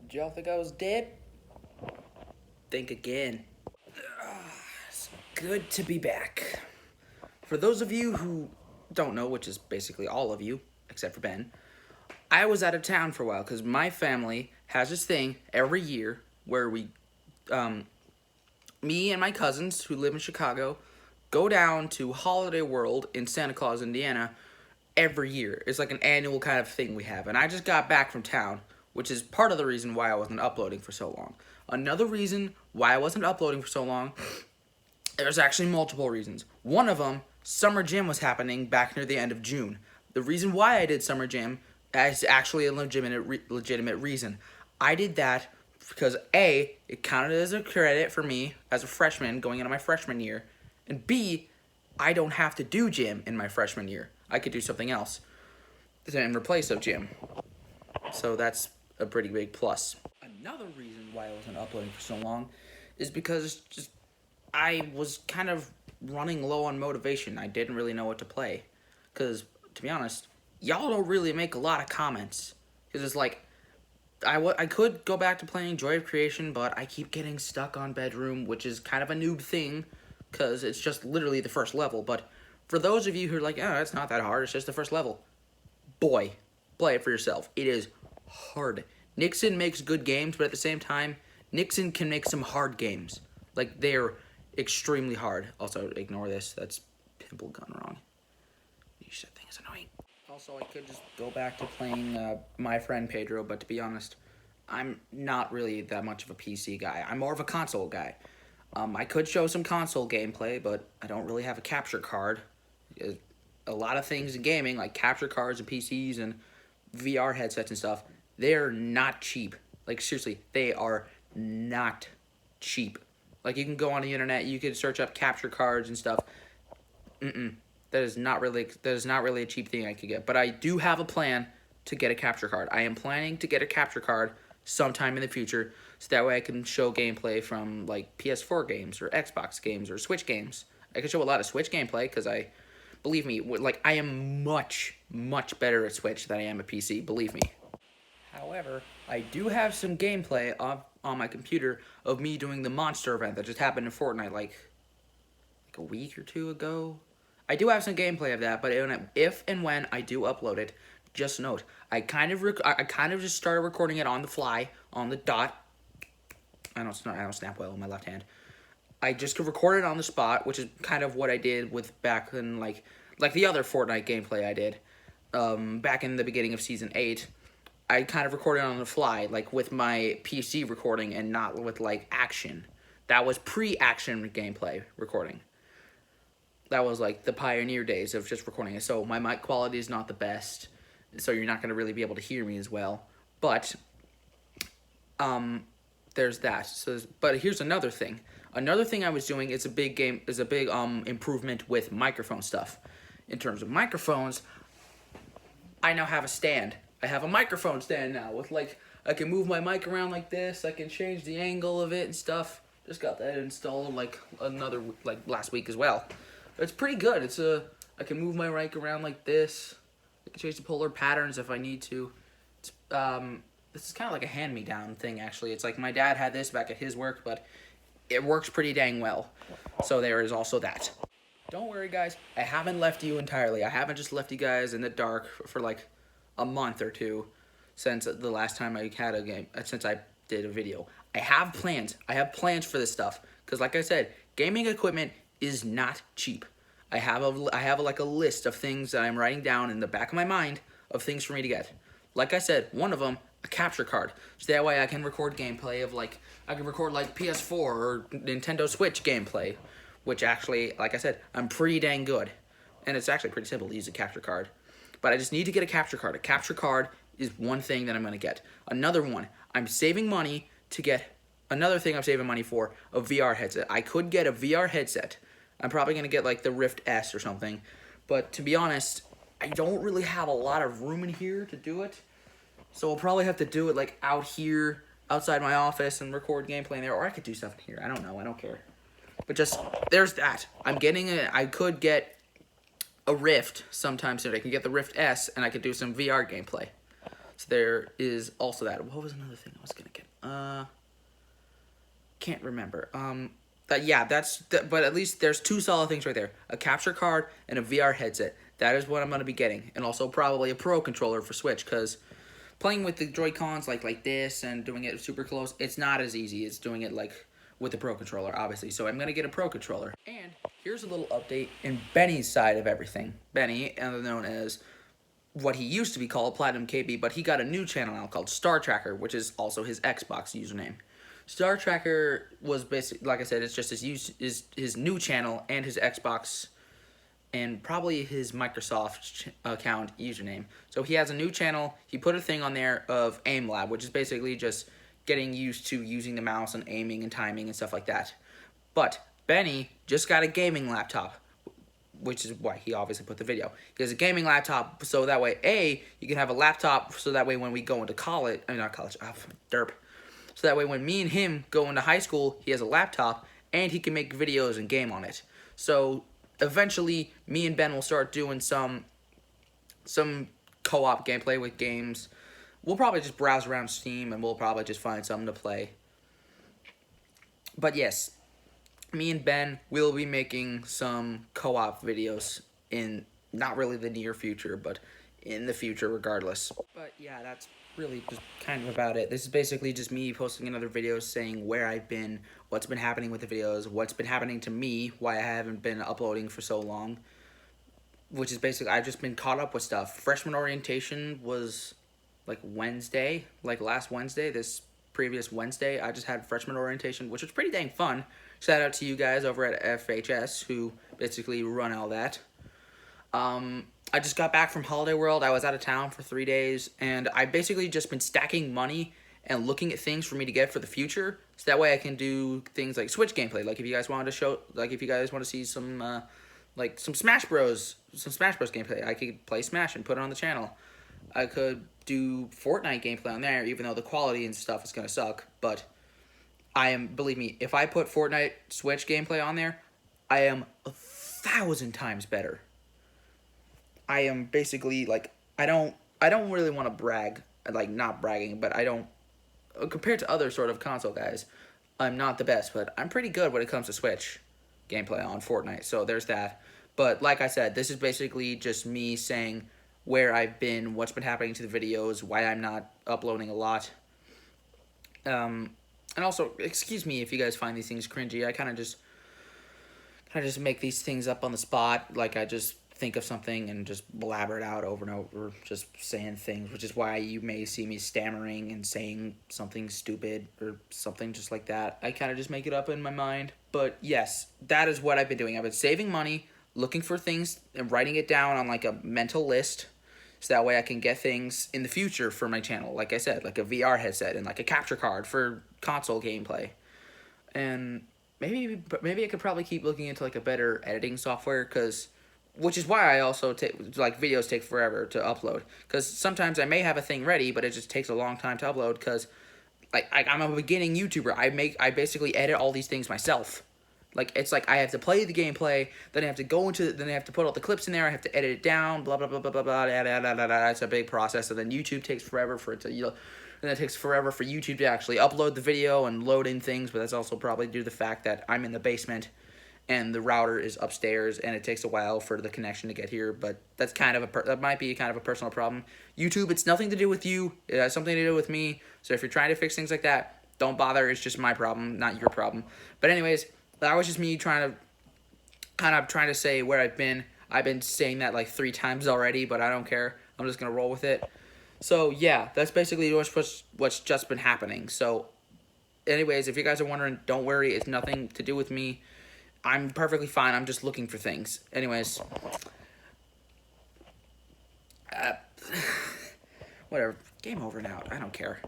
Did y'all think I was dead? Think again. It's good to be back. For those of you who don't know, which is basically all of you, except for Ben, I was out of town for a while because my family has this thing every year where me and my cousins who live in Chicago go down to Holiday World in Santa Claus, Indiana every year. It's like an annual kind of thing we have. And I just got back from town, which is part of the reason why I wasn't uploading for so long. Another reason why I wasn't uploading for so long, there's actually multiple reasons. One of them, Summer Jam was happening back near the end of June. The reason why I did Summer Jam is actually a legitimate reason. I did that because A, it counted as a credit for me as a freshman going into my freshman year, and B, I don't have to do gym in my freshman year. I could do something else in replace of gym. So that's a pretty big plus. Another reason why I wasn't uploading for so long is because I was kind of running low on motivation. I didn't really know what to play. Because, to be honest, y'all don't really make a lot of comments. Because it's like, I could go back to playing Joy of Creation, but I keep getting stuck on Bedroom, which is kind of a noob thing, because it's just literally the first level. But for those of you who are like, oh, it's not that hard, it's just the first level. Boy, play it for yourself. It is hard. Nixon makes good games, but at the same time, Nixon can make some hard games. Like, they're extremely hard. Also, ignore this. That's pimple gone wrong. That thing is annoying. Also, I could just go back to playing My Friend Pedro, but to be honest, I'm not really that much of a PC guy. I'm more of a console guy. I could show some console gameplay, but I don't really have a capture card. A lot of things in gaming, like capture cards and PCs and VR headsets and stuff, they're not cheap. Like, seriously, they are not cheap. Like, you can go on the internet, you can search up capture cards and stuff. That is not really a cheap thing I could get. But I do have a plan to get a capture card. I am planning to get a capture card sometime in the future, so that way I can show gameplay from, like, PS4 games or Xbox games or Switch games. I can show a lot of Switch gameplay because believe me, like, I am much, much better at Switch than I am at PC, believe me. However, I do have some gameplay on my computer of me doing the monster event that just happened in Fortnite like a week or two ago. I do have some gameplay of that, but if and when I do upload it, just note, I kind of just started recording it on the fly, on the dot. I don't snap well in my left hand. I just recorded on the spot, which is kind of what I did with back in like the other Fortnite gameplay I did back in the beginning of Season 8. I kind of recorded on the fly, like with my PC recording and not with like action. That was pre-action gameplay recording. That was like the pioneer days of just recording it. So my mic quality is not the best, so you're not going to really be able to hear me as well. But there's that. So, but here's another thing. Another thing I was doing is a big improvement with microphone stuff. In terms of microphones, I now have a stand. I have a microphone stand now with like, I can move my mic around like this. I can change the angle of it and stuff. Just got that installed like last week as well. It's pretty good. I can move my mic around like this. I can change the polar patterns if I need to. This is kind of like a hand-me-down thing, actually. It's like my dad had this back at his work, but it works pretty dang well. So there is also that. Don't worry, guys. I haven't left you entirely. I haven't just left you guys in the dark for like a month or two since the last time I had a game, since I did a video. I have plans. I have plans for this stuff. Because like I said, gaming equipment is not cheap. I have like a list of things that I'm writing down in the back of my mind of things for me to get. Like I said, one of them, a capture card. So that way I can record gameplay of like, I can record like PS4 or Nintendo Switch gameplay. Which actually, like I said, I'm pretty dang good. And it's actually pretty simple to use a capture card. But I just need to get a capture card. A capture card is one thing that I'm going to get. Another one, I'm saving money to get, another thing I'm saving money for, a VR headset. I could get a VR headset. I'm probably going to get like the Rift S or something. But to be honest, I don't really have a lot of room in here to do it. So I'll probably have to do it like out here, outside my office, and record gameplay in there. Or I could do stuff in here. I don't know. I don't care. But just, there's that. I could get a Rift sometime soon. I can get the Rift S, and I could do some VR gameplay. So there is also that. What was another thing I was gonna get? Can't remember. But yeah, but at least there's two solid things right there: a capture card and a VR headset. That is what I'm gonna be getting, and also probably a Pro controller for Switch, because playing with the Joy-Cons like this and doing it super close, it's not as easy as doing it like with the Pro controller, obviously. So I'm gonna get a Pro controller. And here's a little update in Benny's side of everything. Benny, known as what he used to be called Platinum KB, but he got a new channel now called Star Tracker, which is also his Xbox username. Star Tracker was basically, like I said, it's just his new channel and his Xbox and probably his Microsoft account username. So he has a new channel. He put a thing on there of Aim Lab, which is basically just getting used to using the mouse and aiming and timing and stuff like that. But Benny just got a gaming laptop, which is why he obviously put the video. He has a gaming laptop, so that way, you can have a laptop, so that way when we go into college, I mean, not college, derp. So that way when me and him go into high school, he has a laptop, and he can make videos and game on it. So eventually, me and Ben will start doing some co-op gameplay with games. We'll probably just browse around Steam, and we'll probably just find something to play. But yes, me and Ben will be making some co-op videos in not really the near future, but in the future regardless. But yeah, that's really just kind of about it. This is basically just me posting another video saying where I've been, what's been happening with the videos, what's been happening to me, why I haven't been uploading for so long, which is basically, I've just been caught up with stuff. Freshman orientation was like Wednesday, like last Wednesday, this previous Wednesday, I just had freshman orientation, which was pretty dang fun. Shout out to you guys over at FHS who basically run all that. I just got back from Holiday World. I was out of town for 3 days, and I basically just been stacking money and looking at things for me to get for the future, so that way I can do things like Switch gameplay. Like if you guys wanted to show, like if you guys want to see some, like some Smash Bros gameplay, I could play Smash and put it on the channel. I could do Fortnite gameplay on there, even though the quality and stuff is gonna suck. But believe me, if I put Fortnite Switch gameplay on there, I am 1,000 times better. I am basically like, I don't really want to brag, like not bragging, but I don't, compared to other sort of console guys, I'm not the best, but I'm pretty good when it comes to Switch gameplay on Fortnite, so there's that. But like I said, this is basically just me saying where I've been, what's been happening to the videos, why I'm not uploading a lot. And also, excuse me if you guys find these things cringy. I kind of just make these things up on the spot, like I just think of something and just blabber it out over and over, just saying things, which is why you may see me stammering and saying something stupid or something just like that. I kind of just make it up in my mind. But yes, that is what I've been doing. I've been saving money, looking for things, and writing it down on like a mental list, so that way I can get things in the future for my channel. Like I said, like a VR headset and like a capture card for console gameplay. And maybe I could probably keep looking into like a better editing software, which is why I also take, like, videos take forever to upload. Because sometimes I may have a thing ready, but it just takes a long time to upload, because like I'm a beginning YouTuber. I basically edit all these things myself. Like, it's like I have to play the gameplay, then I have to then I have to put all the clips in there, I have to edit it down, blah, blah, blah, blah, blah, blah, blah, blah, blah, blah, blah. It's a big process, and then YouTube takes forever for it to, and it takes forever for YouTube to actually upload the video and load in things, but that's also probably due to the fact that I'm in the basement, and the router is upstairs, and it takes a while for the connection to get here. But that's kind of that might be kind of a personal problem. YouTube, it's nothing to do with you. It has something to do with me. So if you're trying to fix things like that, don't bother. It's just my problem, not your problem. But anyways, that was just me trying to say where I've been. I've been saying that like 3 times already, but I don't care. I'm just gonna roll with it. So yeah, that's basically what's just been happening. So anyways, if you guys are wondering, don't worry. It's nothing to do with me. I'm perfectly fine. I'm just looking for things. Anyways. Whatever. Game over now. I don't care.